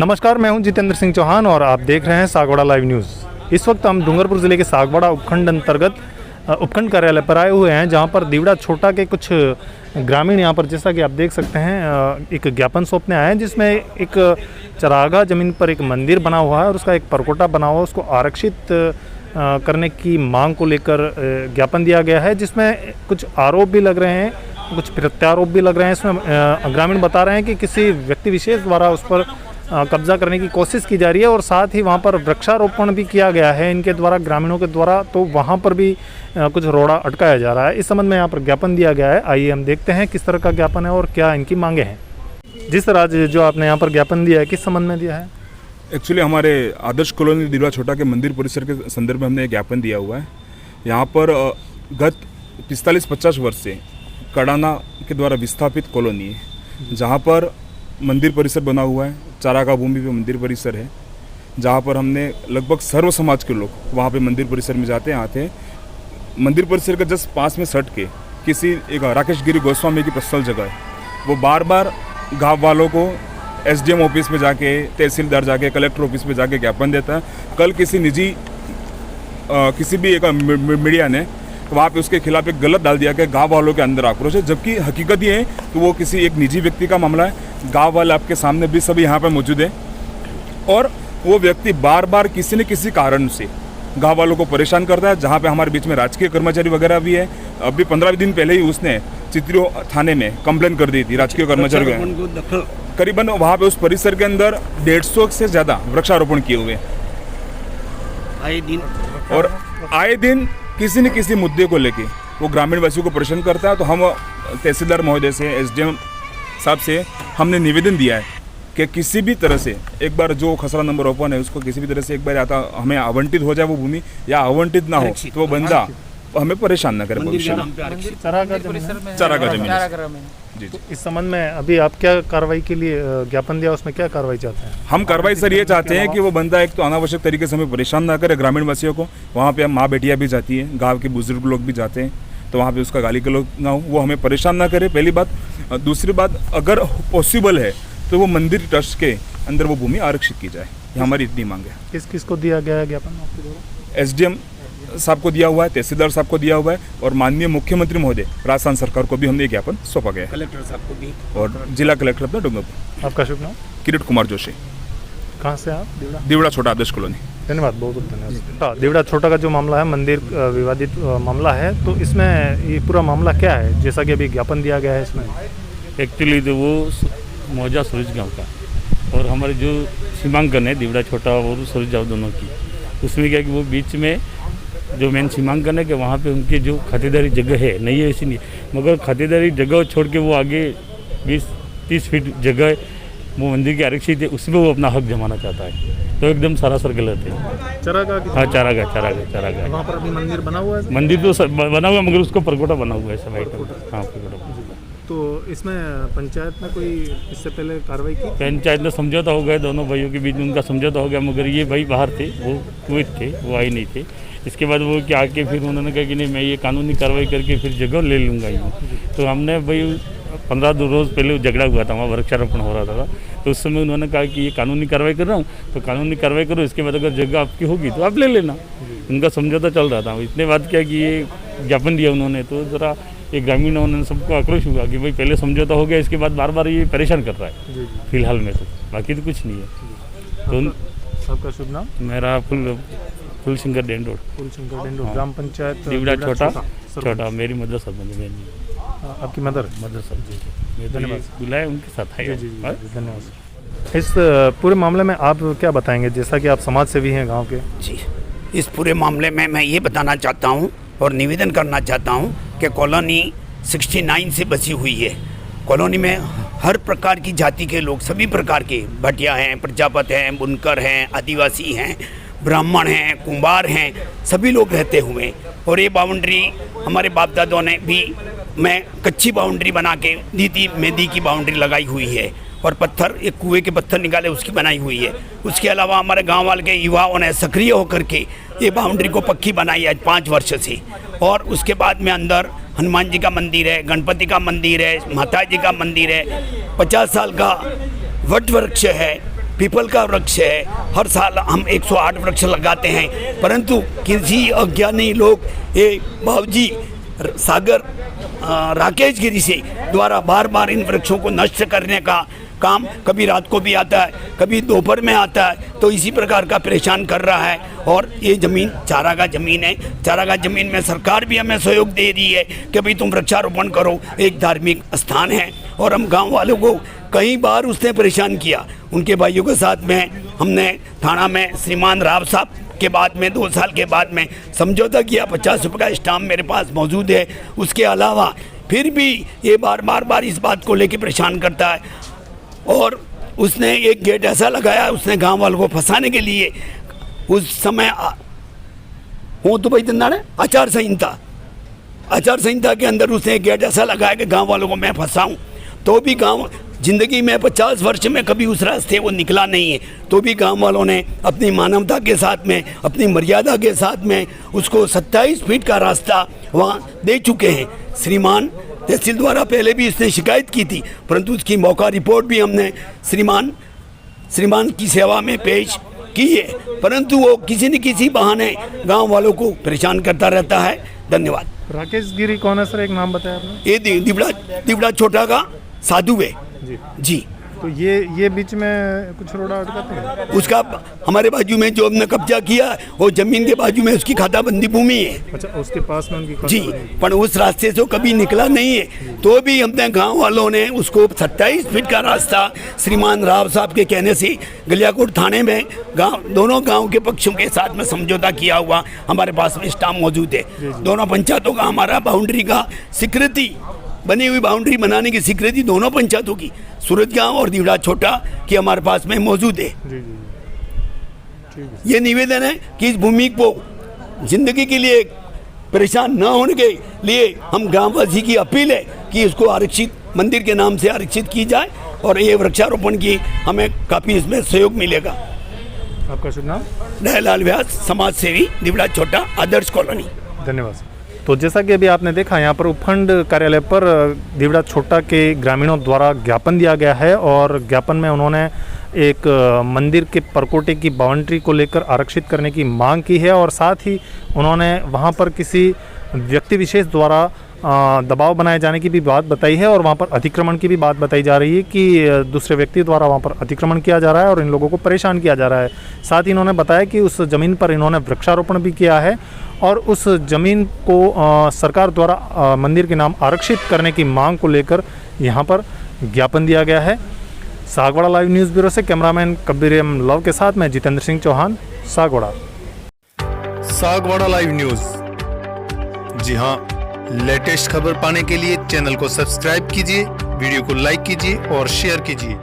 नमस्कार, मैं हूं जितेंद्र सिंह चौहान और आप देख रहे हैं सागवाड़ा लाइव न्यूज़। इस वक्त हम डूंगरपुर ज़िले के सागवाड़ा उपखंड अंतर्गत उपखंड कार्यालय पर आए हुए हैं, जहां पर दीवड़ा छोटा के कुछ ग्रामीण यहां पर, जैसा कि आप देख सकते हैं, एक ज्ञापन सौंपने आए हैं, जिसमें एक चरागाह ज़मीन पर एक मंदिर बना हुआ है और उसका एक परकोटा बना हुआ है, उसको आरक्षित करने की मांग को लेकर ज्ञापन दिया गया है, जिसमें कुछ आरोप भी लग रहे हैं, कुछ प्रत्यारोप भी लग रहे हैं। इसमें ग्रामीण बता रहे हैं कि किसी व्यक्ति विशेष द्वारा उस पर कब्जा करने की कोशिश की जा रही है और साथ ही वहाँ पर वृक्षारोपण भी किया गया है इनके द्वारा, ग्रामीणों के द्वारा, तो वहाँ पर भी कुछ रोड़ा अटकाया जा रहा है। इस संबंध में यहाँ पर ज्ञापन दिया गया है। आइए हम देखते हैं किस तरह का ज्ञापन है और क्या इनकी मांगे हैं। जिस तरह जो आपने यहाँ पर ज्ञापन दिया है, किस संबंध में दिया है? एक्चुअली हमारे आदर्श कॉलोनी दीवड़ा छोटा के मंदिर परिसर के संदर्भ में हमने एक ज्ञापन दिया हुआ है। यहाँ पर गत 45-50 वर्ष से कड़ाना के द्वारा विस्थापित कॉलोनी है, जहाँ पर मंदिर परिसर बना हुआ है। चारागाह भूमि पे मंदिर परिसर है, जहाँ पर हमने लगभग सर्व समाज के लोग वहाँ पे मंदिर परिसर में जाते हैं, आते हैं। मंदिर परिसर के जस्ट पास में सट के किसी एक राकेश गिरी गोस्वामी की पर्सनल जगह है, वो बार बार गाँव वालों को एसडीएम ऑफिस में जाके, तहसीलदार जाके, कलेक्टर ऑफिस में जाके ज्ञापन देता है। कल किसी निजी किसी भी एक मीडिया ने वहाँ पे उसके खिलाफ एक गलत डाल दिया कि गाँव वालों के अंदर आक्रोश है, जबकि हकीकत ये है कि वो किसी एक निजी व्यक्ति का मामला है। गाँव वाले आपके सामने भी सभी यहाँ पे मौजूद है और वो व्यक्ति बार बार किसी न किसी कारण से गाँव वालों को परेशान करता है। जहाँ पे हमारे बीच में राजकीय कर्मचारी वगैरह भी है। अभी 15 दिन पहले ही उसने चित्रियों थाने में कंप्लेन कर दी थी राजकीय कर्मचारी को। करीबन वहाँ पे उस परिसर के अंदर 150 से ज़्यादा वृक्षारोपण किए हुए और आए दिन किसी न किसी मुद्दे को लेके वो ग्रामीण वासियों को परेशान करता है। तो हम तहसीलदार महोदय से, एसडीएम साहब से हमने निवेदन दिया है कि किसी भी तरह से एक बार जो खसरा नंबर ओपन है उसको किसी भी तरह से एक बार आता हमें आवंटित हो जाए वो भूमि, या आवंटित ना हो तो वो बंदा हमें परेशान ना करे भविष्य में। चारागाह जमीन जी। तो इस संबंध में अभी आप क्या कार्रवाई के लिए ज्ञापन दिया, उसमें क्या कार्रवाई चाहते हैं? हम कार्रवाई सर ये चाहते हैं कि वो बंदा एक तो अनावश्यक तरीके से हमें परेशान ना करे, ग्रामीण वासियों को। वहाँ पे माँ बेटियाँ भी जाती हैं, गाँव के बुजुर्ग लोग भी जाते हैं, तो वहाँ पे उसका गाली गलौज ना हो, वो हमें परेशान ना करे, पहली बात। दूसरी बात, अगर पॉसिबल है तो वो मंदिर ट्रस्ट के अंदर वो भूमि आरक्षित की जाए, ये हमारी इतनी मांग है। किस किस को दिया गया है ज्ञापन आपके द्वारा? एसडीएम साहब को दिया हुआ है, तहसीलदार साहब को दिया हुआ है और माननीय मुख्यमंत्री महोदय राजस्थान सरकार को भी हमने ज्ञापन सौंपा गया है, कलेक्टर साहब को भी और जिला कलेक्टर अपना डूंगरपुर। आपका शुभ नाम? किरीट कुमार जोशी। कहाँ से आप? दीवड़ा छोटा आदर्श कॉलोनी। धन्यवाद, बहुत बहुत धन्यवाद। दीवड़ा छोटा का जो मामला है, मंदिर विवादित मामला है, तो इसमें ये पूरा मामला क्या है, जैसा कि अभी ज्ञापन दिया गया है इसमें? एक्चुअली तो वो मौजा सूरज गाँव का और हमारे जो सीमांकन है दीवड़ा छोटा और सूरज गाँव दोनों की, उसमें क्या कि वो बीच में जो मेन सीमांकन है कि वहाँ पे उनकी जो खातेदारी जगह है नहीं है, ऐसी नहीं, मगर खातेदारी जगह छोड़ के वो आगे 20-30 फीट जगह वो मंदिर की आरक्षित है, उसमें वो अपना हक जमाना चाहता है, तो एकदम सरासर गलत है। चारागाह? हाँ, चारागाह। वहाँ पर अभी मंदिर बना हुआ है? मंदिर तो बना हुआ मगर उसको परकोटा बना हुआ है सब आइटम। हाँ, परकोटा। तो इसमें पंचायत में कोई इससे पहले कार्रवाई की? पंचायत में समझौता हो गया, दोनों भाइयों के बीच में उनका समझौता हो गया, मगर ये भाई बाहर थे, वो कुवैत थे, वो आए नहीं थे। इसके बाद वो क्या आके फिर उन्होंने कहा कि नहीं, मैं ये कानूनी कार्रवाई करके फिर जगह ले लूँगा यूँ। तो हमने भाई 15 रोज़ पहले झगड़ा हुआ था, वहाँ वृक्षारोपण हो रहा था, तो उस समय उन्होंने कहा कि ये कानूनी कार्रवाई कर रहा हूँ, तो कानूनी कार्रवाई करो, इसके बाद अगर जगह आपकी होगी तो आप ले लेना। उनका समझौता चल रहा था। इतने बात क्या कि ये ज्ञापन दिया उन्होंने, तो ज़रा एक ग्रामीण उन्होंने सबको आक्रोश हुआ कि भाई पहले समझौता हो गया, इसके बाद बार बार ये परेशान कर रहा है फिलहाल में, तो बाकी तो कुछ नहीं है। तो आपका शुभ नाम? मेरा फुलशंकर डेंडोड़। फुलशंकर डेंडोड़, ग्राम पंचायत दीवड़ा छोटा। मेरी मदर सरपंच है। आपकी मदर सरपंच। धन्यवाद। बुलाए उनके साथ आए। धन्यवाद। इस पूरे मामले में आप क्या बताएंगे, जैसा कि आप समाज सेवी हैं गाँव के? जी, इस पूरे मामले में मैं ये बताना चाहता हूँ और निवेदन करना चाहता हूँ कि कॉलोनी 69 से बसी हुई है। कॉलोनी में हर प्रकार की जाति के लोग, सभी प्रकार के, भटिया हैं, प्रजापत हैं, बुनकर हैं, आदिवासी हैं, ब्राह्मण हैं, कुंभार हैं, सभी लोग रहते हुए। और ये बाउंड्री हमारे बाप दादों ने भी मैं कच्ची बाउंड्री बना के दी थी, मेहंदी की बाउंड्री लगाई हुई है और पत्थर, एक कुएं के पत्थर निकाले उसकी बनाई हुई है। उसके अलावा हमारे गांव वाले के युवाओं ने सक्रिय होकर के ये बाउंड्री को पक्की बनाई है 5 वर्ष से। और उसके बाद में अंदर हनुमान जी का मंदिर है, गणपति का मंदिर है, माता जी का मंदिर है, 50 साल का वट वृक्ष है पीपल का वृक्ष है, हर साल हम 108 वृक्ष लगाते हैं, परंतु किसी अज्ञानी लोग ये बाबूजी सागर राकेश गिरी से द्वारा बार बार इन वृक्षों को नष्ट करने का काम कभी रात को भी आता है, कभी दोपहर में आता है, तो इसी प्रकार का परेशान कर रहा है। और ये ज़मीन चारागाह ज़मीन है, चारागाह ज़मीन में सरकार भी हमें सहयोग दे रही है कि भाई तुम वृक्षारोपण करो, एक धार्मिक स्थान है। और हम गांव वालों को कई बार उसने परेशान किया, उनके भाइयों के साथ में हमने थाना में श्रीमान राव साहब के बाद में 2 साल के बाद में समझौता किया, 50 रुपये का स्टाम्प मेरे पास मौजूद है। उसके अलावा फिर भी ये बार इस बात को लेके परेशान करता है। और उसने एक गेट ऐसा लगाया, उसने गांव वालों को फंसाने के लिए, उस समय वो तो भाई धंधा है आचार संहिता के अंदर उसने एक गेट ऐसा लगाया कि गांव वालों को मैं फंसाऊं, तो भी गांव जिंदगी में 50 वर्ष में कभी उस रास्ते वो निकला नहीं है, तो भी गांव वालों ने अपनी मानवता के साथ में, अपनी मर्यादा के साथ में उसको 27 फीट का रास्ता वहाँ दे चुके हैं। श्रीमान तहसील द्वारा पहले भी इसने शिकायत की थी, परंतु उसकी मौका रिपोर्ट भी हमने श्रीमान की सेवा में पेश की है, परंतु वो किसी न किसी बहाने गांव वालों को परेशान करता रहता है। धन्यवाद। राकेश गिरी कौन है सर, एक नाम बताया आपने? ये दिवड़ा छोटा का साधु है जी। तो ये बीच में कुछ रोड़ा अटकाते हैं? उसका हमारे बाजू में जो हमने कब्जा किया वो जमीन के बाजू में उसकी खाताबंदी भूमि है। अच्छा, उसके पास में उनकी जी, पर उस रास्ते से कभी निकला नहीं है, तो भी हमने गांव वालों ने उसको 27 फीट का रास्ता श्रीमान राव साहब के कहने से गलियाकोट थाने में दोनों गांव के पक्षों के साथ में समझौता किया हुआ हमारे पास में स्टाम्प मौजूद है। दोनों पंचायतों का हमारा बाउंड्री का स्वीकृति, बनी हुई बाउंड्री बनाने की स्वीकृति दोनों पंचायतों की, सूरज गांव और दिवड़ा छोटा की हमारे पास में मौजूद है। ये निवेदन है कि इस भूमि को जिंदगी के लिए परेशान न होने के लिए हम ग्रामवासी की अपील है कि इसको आरक्षित मंदिर के नाम से आरक्षित की जाए और ये वृक्षारोपण की हमें काफ़ी इसमें सहयोग मिलेगा। आपका शुभ नाम? दयालाल व्यास, समाज सेवी, दिवड़ा छोटा, आदर्श कॉलोनी। धन्यवाद। तो जैसा कि अभी आपने देखा, यहाँ पर उपखंड कार्यालय पर दिवड़ा छोटा के ग्रामीणों द्वारा ज्ञापन दिया गया है और ज्ञापन में उन्होंने एक मंदिर के परकोटे की बाउंड्री को लेकर आरक्षित करने की मांग की है और साथ ही उन्होंने वहाँ पर किसी व्यक्ति विशेष द्वारा दबाव बनाए जाने की भी बात बताई है और वहाँ पर अतिक्रमण की भी बात बताई जा रही है कि दूसरे व्यक्ति द्वारा वहाँ पर अतिक्रमण किया जा रहा है और इन लोगों को परेशान किया जा रहा है। साथ ही इन्होंने बताया कि उस ज़मीन पर इन्होंने वृक्षारोपण भी किया है और उस ज़मीन को सरकार द्वारा मंदिर के नाम आरक्षित करने की मांग को लेकर यहाँ पर ज्ञापन दिया गया है। सागवाड़ा लाइव न्यूज़ ब्यूरो से कैमरामैन कबीर एम लव के साथ मैं जितेंद्र सिंह चौहान, सागवाड़ा। सागवाड़ा लाइव न्यूज़, जी हाँ, लेटेस्ट खबर पाने के लिए चैनल को सब्सक्राइब कीजिए, वीडियो को लाइक कीजिए और शेयर कीजिए।